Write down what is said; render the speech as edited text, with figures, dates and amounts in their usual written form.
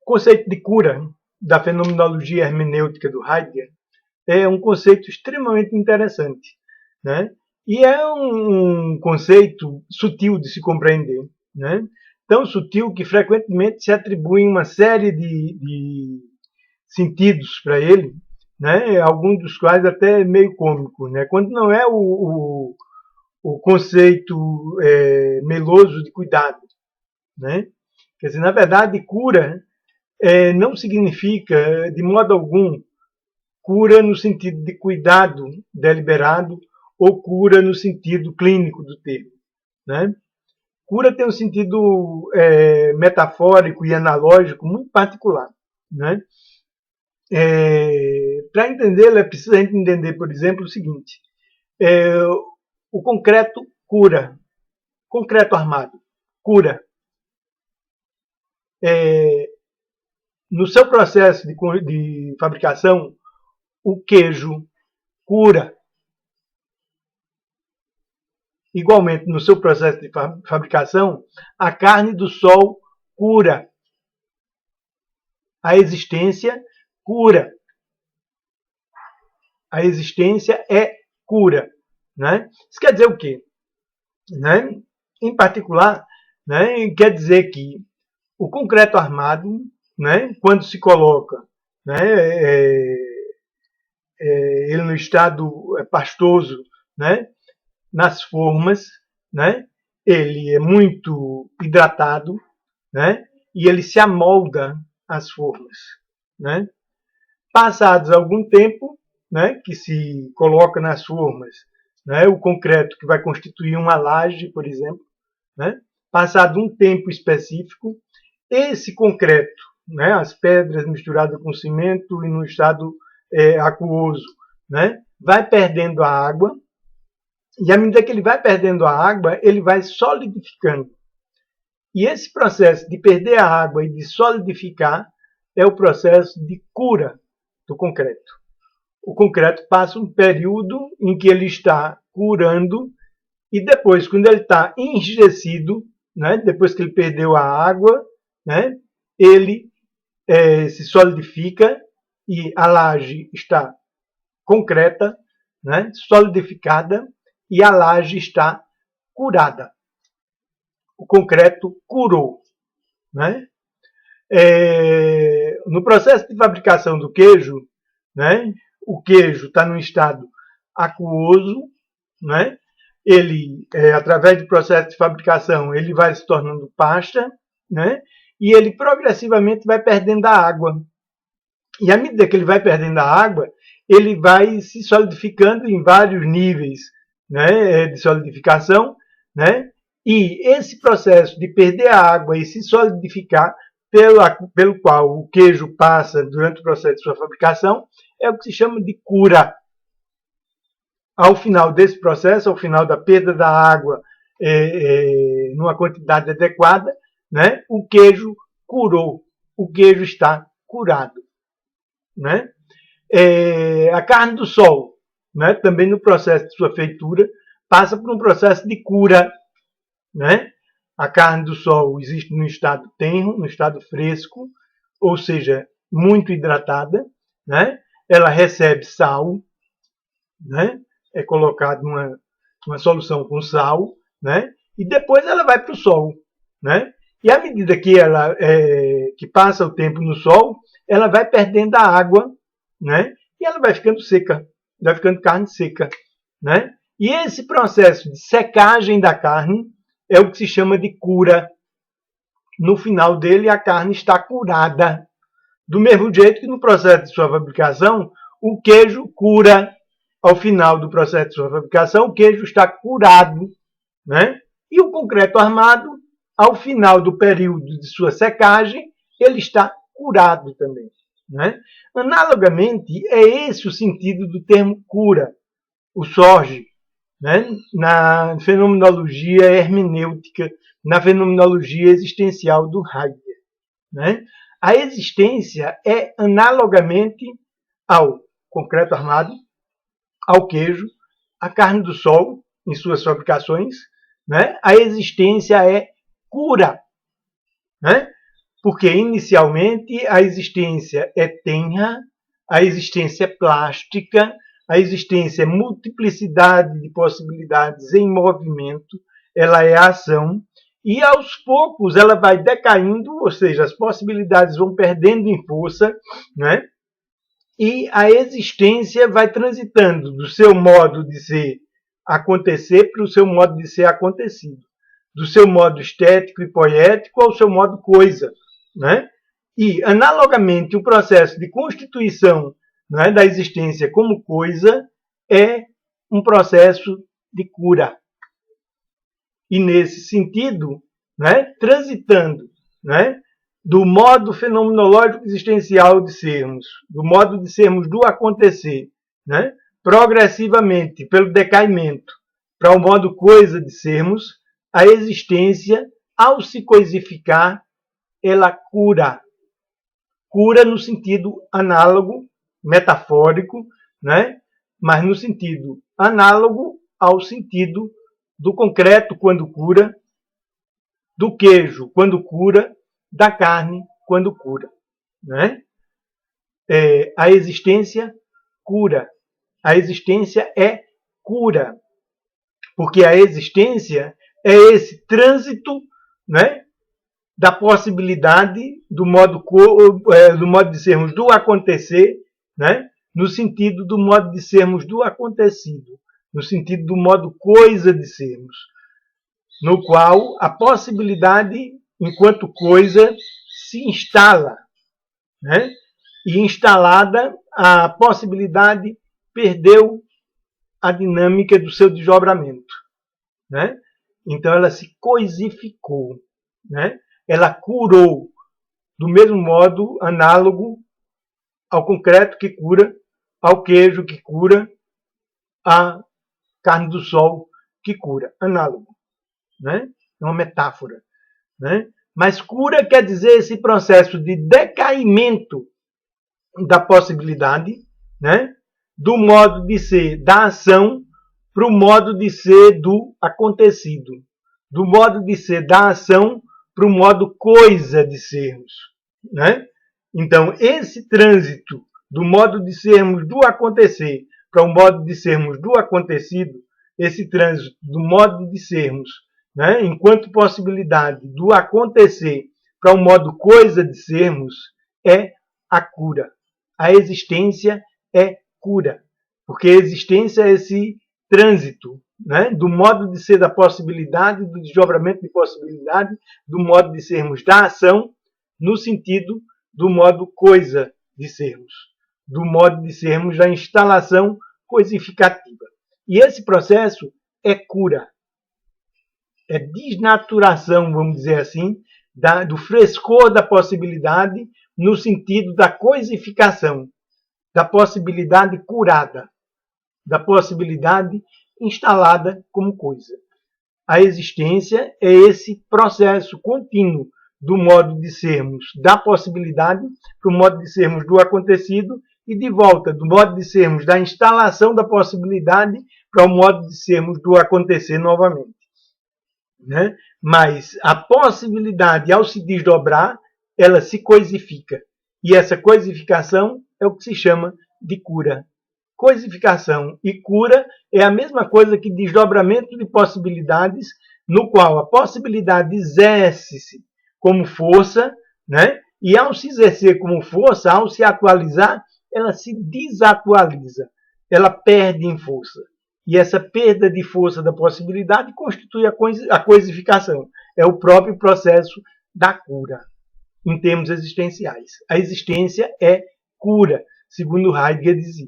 conceito de cura da fenomenologia hermenêutica do Heidegger é um conceito extremamente interessante, né? E é um conceito sutil de se compreender, né? Tão sutil que frequentemente se atribui uma série de sentidos para ele, né? Alguns dos quais até meio cômicos, né? Quando não é o conceito meloso de cuidado, né? Quer dizer, na verdade, cura não significa, de modo algum, cura no sentido de cuidado deliberado ou cura no sentido clínico do termo, né? Cura tem um sentido metafórico e analógico muito particular, né? Para entendê-lo, é preciso a gente entender, por exemplo, o seguinte: o concreto cura, concreto armado cura. No seu processo de fabricação, o queijo cura. Igualmente, no seu processo de fabricação, a carne do sol cura. A existência cura. A existência é cura, né? Isso quer dizer o quê? Né? Em particular, né, quer dizer que o concreto armado, né, quando se coloca, né, ele no estado pastoso, né, nas formas, né, ele é muito hidratado, né, e ele se amolda às formas, né. Passados algum tempo, né, que se coloca nas formas, né, o concreto que vai constituir uma laje, por exemplo, né, passado um tempo específico, esse concreto, né, as pedras misturadas com cimento e no estado aquoso, né, vai perdendo a água, e à medida que ele vai perdendo a água, ele vai solidificando. E esse processo de perder a água e de solidificar é o processo de cura do concreto. O concreto passa um período em que ele está curando e depois, quando ele está enrijecido, né, depois que ele perdeu a água, né, ele se solidifica e a laje está concreta, né, solidificada, e a laje está curada. O concreto curou, né? No processo de fabricação do queijo, né, o queijo está num estado aquoso, né? Ele, através do processo de fabricação, ele vai se tornando pasta, né? E ele progressivamente vai perdendo a água. E à medida que ele vai perdendo a água, ele vai se solidificando em vários níveis, né, de solidificação, né? E esse processo de perder a água e se solidificar, pelo qual o queijo passa durante o processo de sua fabricação, é o que se chama de cura. Ao final desse processo, ao final da perda da água numa quantidade adequada, né, o queijo curou, o queijo está curado. Né? A carne do sol, né, também no processo de sua feitura, passa por um processo de cura. Né? A carne do sol existe no estado tenro, no estado fresco, ou seja, muito hidratada. Né? Ela recebe sal, né? É colocado numa solução com sal, né? E depois ela vai para o sol. Né? E à medida que ela que passa o tempo no sol, ela vai perdendo a água, né? E ela vai ficando seca, vai ficando carne seca, né? E esse processo de secagem da carne é o que se chama de cura. No final dele, a carne está curada. Do mesmo jeito que no processo de sua fabricação, o queijo cura. Ao final do processo de sua fabricação, o queijo está curado, né? E o concreto armado, ao final do período de sua secagem, ele está curado também. Né? Analogamente, é esse o sentido do termo cura, o Sorge, né? Na fenomenologia hermenêutica, na fenomenologia existencial do Heidegger. Né? A existência é analogamente ao concreto armado, ao queijo, à carne do sol, em suas fabricações. Né? A existência é cura. Né? Porque inicialmente a existência é tenra, a existência é plástica, a existência é multiplicidade de possibilidades em movimento, ela é ação, e aos poucos ela vai decaindo, ou seja, as possibilidades vão perdendo em força, né? E a existência vai transitando do seu modo de ser acontecer para o seu modo de ser acontecido, do seu modo estético e poético ao seu modo coisa, né? E, analogamente, o processo de constituição, né, da existência como coisa é um processo de cura. E, nesse sentido, né, transitando, né, do modo fenomenológico existencial de sermos, do modo de sermos do acontecer, né, progressivamente, pelo decaimento, para o modo coisa de sermos, a existência, ao se coisificar, ela cura. Cura no sentido análogo, metafórico, né? Mas no sentido análogo ao sentido do concreto quando cura, do queijo quando cura, da carne quando cura, né? A existência cura. A existência é cura. Porque a existência é esse trânsito, né, da possibilidade do modo de sermos do acontecer, né, no sentido do modo de sermos do acontecido, no sentido do modo coisa de sermos, no qual a possibilidade, enquanto coisa, se instala, né? E instalada, a possibilidade perdeu a dinâmica do seu desdobramento, né? Então ela se coisificou, né? Ela curou, do mesmo modo análogo ao concreto que cura, ao queijo que cura, à carne do sol que cura. Análogo, né? É uma metáfora, né? Mas cura quer dizer esse processo de decaimento da possibilidade, né? Do modo de ser da ação para o modo de ser do acontecido, do modo de ser da ação para o modo coisa de sermos, né? Então, esse trânsito do modo de sermos do acontecer para o modo de sermos do acontecido, esse trânsito do modo de sermos, né, enquanto possibilidade do acontecer para o modo coisa de sermos, é a cura. A existência é cura, porque a existência é esse trânsito, né, do modo de ser da possibilidade, do desdobramento de possibilidade, do modo de sermos da ação, no sentido do modo coisa de sermos, do modo de sermos da instalação coisificativa. E esse processo é cura, é desnaturação, vamos dizer assim, do frescor da possibilidade no sentido da coisificação, da possibilidade curada, da possibilidade instalada como coisa. A existência é esse processo contínuo do modo de sermos da possibilidade para o modo de sermos do acontecido e de volta do modo de sermos da instalação da possibilidade para o modo de sermos do acontecer novamente, né? Mas a possibilidade, ao se desdobrar, ela se coisifica. E essa coisificação é o que se chama de cura. Coisificação e cura é a mesma coisa que desdobramento de possibilidades, no qual a possibilidade exerce-se como força, né? E ao se exercer como força, ao se atualizar, ela se desatualiza, ela perde em força. E essa perda de força da possibilidade constitui a coisificação. É o próprio processo da cura, em termos existenciais. A existência é cura, segundo Heidegger dizia.